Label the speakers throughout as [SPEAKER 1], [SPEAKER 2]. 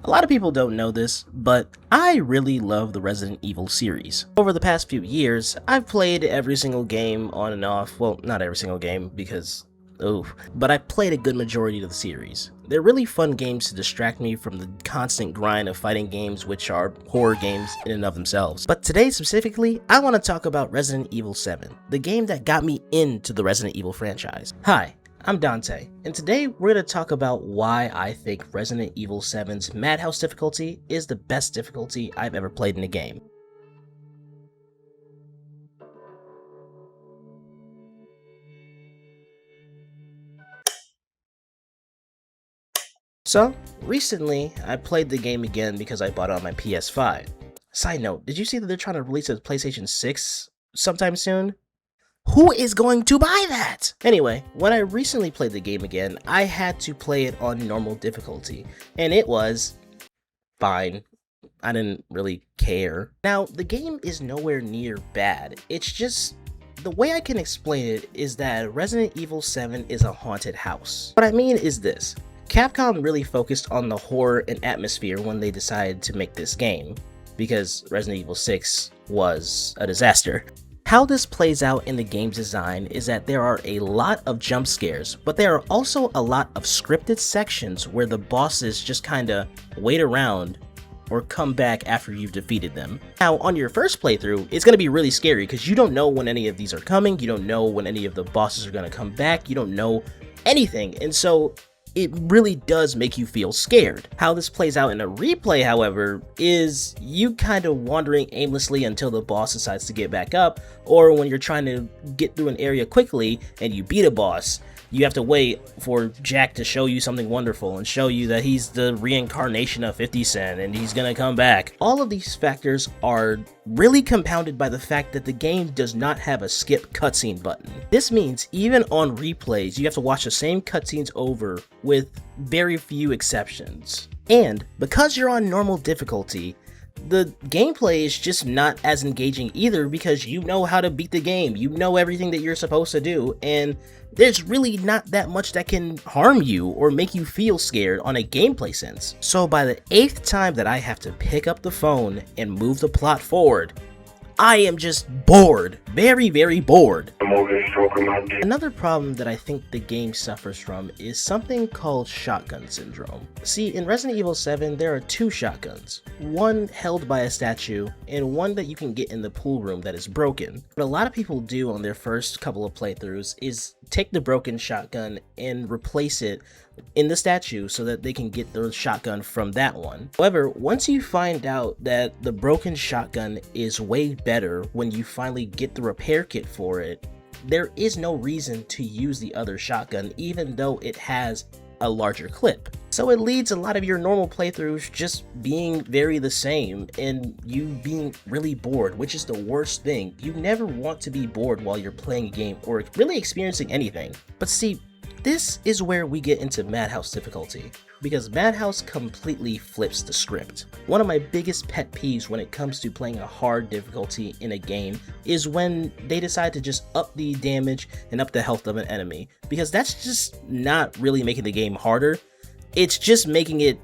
[SPEAKER 1] A lot of people don't know this, but I really love the Resident Evil series. Over the past few years, I've played every single game on and off. Well, not every single game because, but I played a good majority of the series. They're really fun games to distract me from the constant grind of fighting games, which are horror games in and of themselves. But today specifically, I want to talk about Resident Evil 7, the game that got me into the Resident Evil franchise. Hi, I'm Dante, and today we're going to talk about why I think Resident Evil 7's Madhouse difficulty is the best difficulty I've ever played in a game. So, recently, I played the game again because I bought it on my PS5. Side note, did you see that they're trying to release a PlayStation 6 sometime soon? Who is going to buy that? Anyway, when I recently played the game again, I had to play it on normal difficulty, and it was fine. I didn't really care. Now, the game is nowhere near bad. It's just, the way I can explain it is that Resident Evil 7 is a haunted house. What I mean is this. Capcom really focused on the horror and atmosphere when they decided to make this game, because Resident Evil 6 was a disaster. How this plays out in the game's design is that there are a lot of jump scares, but there are also a lot of scripted sections where the bosses just kinda wait around or come back after you've defeated them. Now, on your first playthrough, it's gonna be really scary because you don't know when any of these are coming, you don't know when any of the bosses are gonna come back, you don't know anything, and so it really does make you feel scared. How this plays out in a replay, however, is you kind of wandering aimlessly until the boss decides to get back up, or when you're trying to get through an area quickly and you beat a boss, you have to wait for Jack to show you something wonderful and show you that he's the reincarnation of 50 Cent and he's gonna come back. All of these factors are really compounded by the fact that the game does not have a skip cutscene button. This means even on replays, you have to watch the same cutscenes over with very few exceptions. And because you're on normal difficulty, the gameplay is just not as engaging either because you know how to beat the game, you know everything that you're supposed to do, and there's really not that much that can harm you or make you feel scared on a gameplay sense. So by the 8th time that I have to pick up the phone and move the plot forward, I am just bored. Very, very bored. Another problem that I think the game suffers from is something called shotgun syndrome. See, in Resident Evil 7, there are two shotguns. One held by a statue, and one that you can get in the pool room that is broken. What a lot of people do on their first couple of playthroughs is take the broken shotgun and replace it in the statue so that they can get the shotgun from that one. However, once you find out that the broken shotgun is way better when you finally get the repair kit for it, there is no reason to use the other shotgun even though it has a larger clip. So it leads a lot of your normal playthroughs just being very the same and you being really bored, which is the worst thing. You never want to be bored while you're playing a game or really experiencing anything. But see, this is where we get into Madhouse difficulty, because Madhouse completely flips the script. One of my biggest pet peeves when it comes to playing a hard difficulty in a game is when they decide to just up the damage and up the health of an enemy, because that's just not really making the game harder, it's just making it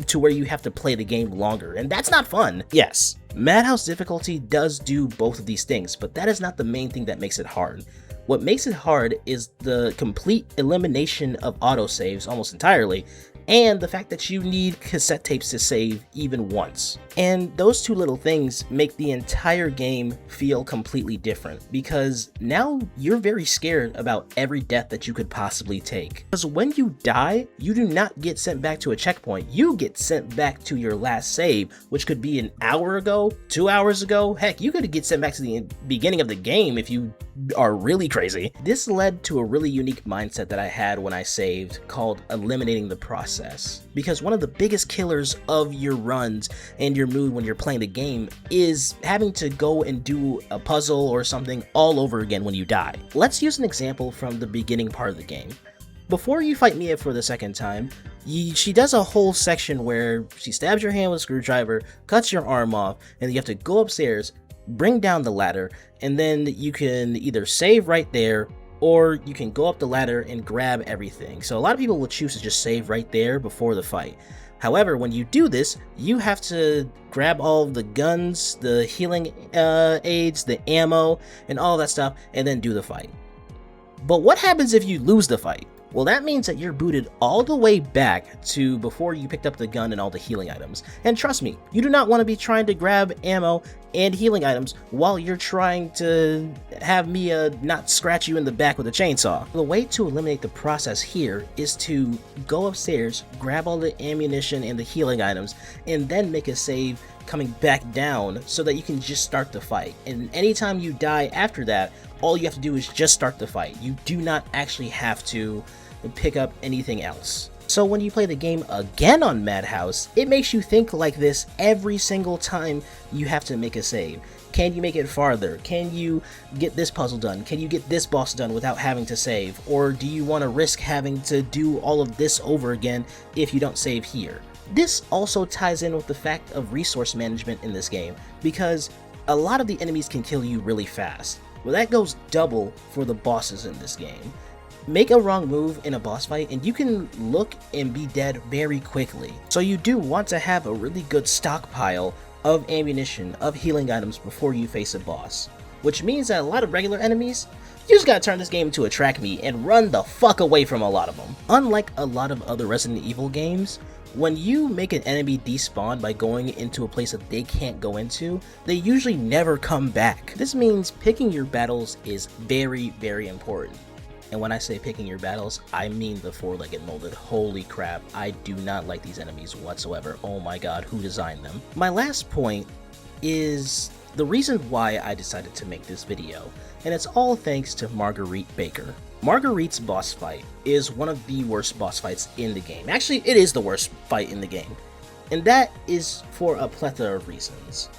[SPEAKER 1] to where you have to play the game longer, and that's not fun. Yes, Madhouse difficulty does do both of these things, but that is not the main thing that makes it hard. What makes it hard is the complete elimination of autosaves almost entirely, and the fact that you need cassette tapes to save even once. And those two little things make the entire game feel completely different, because now you're very scared about every death that you could possibly take. Because when you die, you do not get sent back to a checkpoint, you get sent back to your last save, which could be an hour ago, 2 hours ago, heck, you could get sent back to the beginning of the game if you are really crazy. This led to a really unique mindset that I had when I saved called eliminating the process. Because one of the biggest killers of your runs and your mood when you're playing the game is having to go and do a puzzle or something all over again when you die. Let's use an example from the beginning part of the game. Before you fight Mia for the second time, she does a whole section where she stabs your hand with a screwdriver, cuts your arm off, and you have to go upstairs, bring down the ladder, and then you can either save right there or you can go up the ladder and grab everything. So a lot of people will choose to just save right there before the fight. However, when you do this, you have to grab all the guns, the healing aids, the ammo, and all that stuff, and then do the fight. But what happens if you lose the fight? Well, that means that you're booted all the way back to before you picked up the gun and all the healing items. And trust me, you do not want to be trying to grab ammo and healing items while you're trying to have Mia not scratch you in the back with a chainsaw. The way to eliminate the process here is to go upstairs, grab all the ammunition and the healing items, and then make a save coming back down so that you can just start the fight. And anytime you die after that, all you have to do is just start the fight. You do not actually have to pick up anything else. So when you play the game again on Madhouse, it makes you think like this every single time you have to make a save. Can you make it farther? Can you get this puzzle done? Can you get this boss done without having to save? Or do you want to risk having to do all of this over again if you don't save here? This also ties in with the fact of resource management in this game, because a lot of the enemies can kill you really fast. Well, that goes double for the bosses in this game. Make a wrong move in a boss fight and you can look and be dead very quickly. So you do want to have a really good stockpile of ammunition, of healing items before you face a boss. Which means that a lot of regular enemies, you just gotta turn this game into a track meet and run the fuck away from a lot of them. Unlike a lot of other Resident Evil games, when you make an enemy despawn by going into a place that they can't go into, they usually never come back. This means picking your battles is very, very important. And when I say picking your battles, I mean the four-legged molded. Holy crap, I do not like these enemies whatsoever. Oh my god, who designed them? My last point is the reason why I decided to make this video, and it's all thanks to Marguerite Baker. Marguerite's boss fight is one of the worst boss fights in the game. Actually, it is the worst fight in the game. And that is for a plethora of reasons.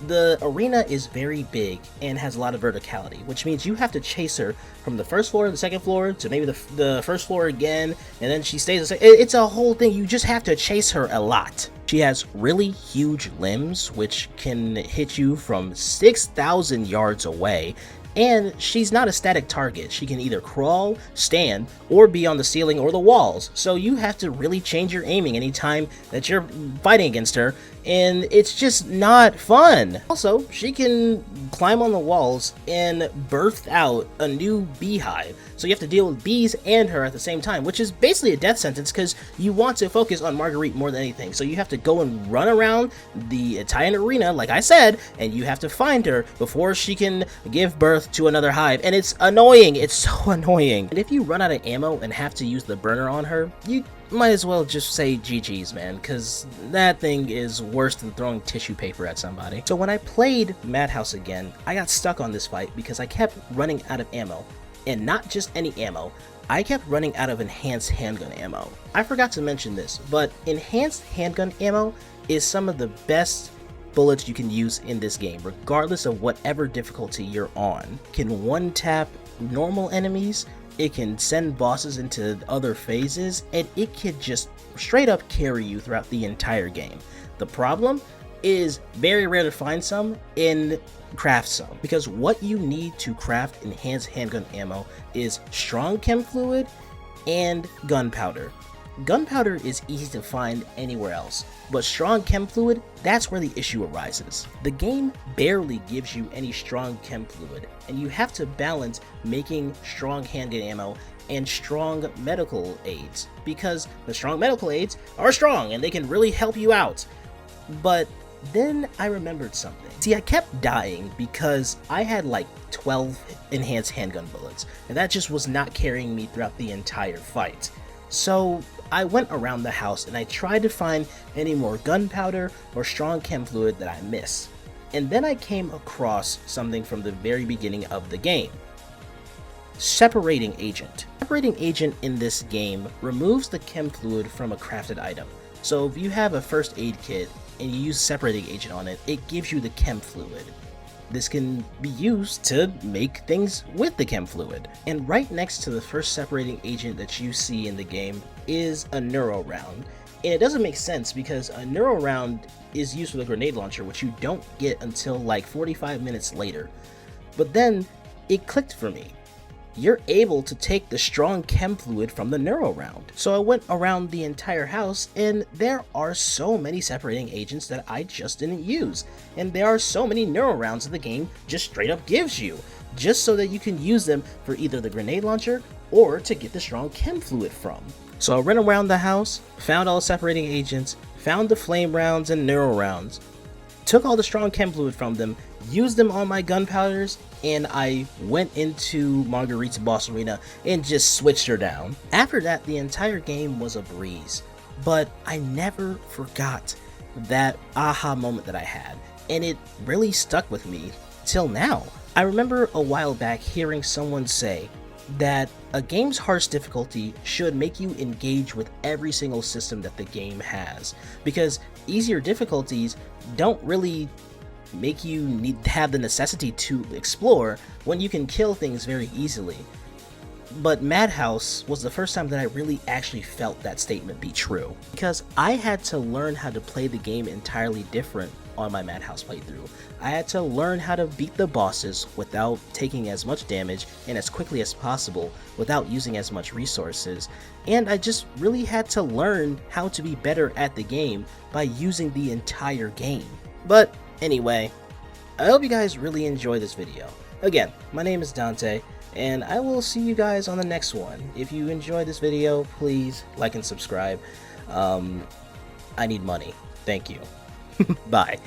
[SPEAKER 1] The arena is very big and has a lot of verticality, which means you have to chase her from the first floor to the second floor to maybe the first floor again, and then she stays. It's a whole thing. You just have to chase her a lot. She has really huge limbs, which can hit you from 6,000 yards away. And she's not a static target. She can either crawl, stand, or be on the ceiling or the walls. So you have to really change your aiming anytime that you're fighting against her, and it's just not fun. Also, she can climb on the walls and birth out a new beehive. So you have to deal with bees and her at the same time, which is basically a death sentence because you want to focus on Marguerite more than anything. So you have to go and run around the Italian arena, like I said, and you have to find her before she can give birth to another hive. And it's annoying. It's so annoying. And if you run out of ammo and have to use the burner on her, you might as well just say GG's, man, because that thing is worse than throwing tissue paper at somebody. So when I played Madhouse again, I got stuck on this fight because I kept running out of ammo. And not just any ammo, I kept running out of enhanced handgun ammo. I forgot to mention this, but enhanced handgun ammo is some of the best bullets you can use in this game, regardless of whatever difficulty you're on. It can one-tap normal enemies, it can send bosses into other phases, and it can just straight up carry you throughout the entire game. The problem is very rare to find some and craft some, because what you need to craft enhanced handgun ammo is strong chem fluid and gunpowder. Gunpowder is easy to find anywhere else, but strong chem fluid, that's where the issue arises. The game barely gives you any strong chem fluid, and you have to balance making strong handgun ammo and strong medical aids, because the strong medical aids are strong and they can really help you out. But then I remembered something. See, I kept dying because I had like 12 enhanced handgun bullets, and that just was not carrying me throughout the entire fight. So I went around the house and I tried to find any more gunpowder or strong chem fluid that I missed. And then I came across something from the very beginning of the game. Separating agent. Separating agent in this game removes the chem fluid from a crafted item. So if you have a first aid kit and you use separating agent on it, it gives you the chem fluid. This can be used to make things with the chem fluid. And right next to the first separating agent that you see in the game is a neuro round. And it doesn't make sense because a neuro round is used with a grenade launcher, which you don't get until like 45 minutes later. But then it clicked for me. you're able to take the strong chem fluid from the neuro round. So I went around the entire house, and there are so many separating agents that I just didn't use. And there are so many neuro rounds that the game just straight up gives you, just so that you can use them for either the grenade launcher or to get the strong chem fluid from. So I ran around the house, found all the separating agents, found the flame rounds and neuro rounds, took all the strong chem fluid from them, used them on my gunpowders, and I went into Marguerite's boss arena and just switched her down. After that, the entire game was a breeze, but I never forgot that aha moment that I had, and it really stuck with me till now. I remember a while back hearing someone say that a game's hardest difficulty should make you engage with every single system that the game has, because easier difficulties don't really make you need to have the necessity to explore when you can kill things very easily. But Madhouse was the first time that I really actually felt that statement be true, because I had to learn how to play the game entirely different on my Madhouse playthrough. I had to learn how to beat the bosses without taking as much damage and as quickly as possible without using as much resources, and I just really had to learn how to be better at the game by using the entire game. But anyway, I hope you guys really enjoy this video. Again, my name is Dante, and I will see you guys on the next one. If you enjoyed this video, please like and subscribe. I need money. Thank you. Bye.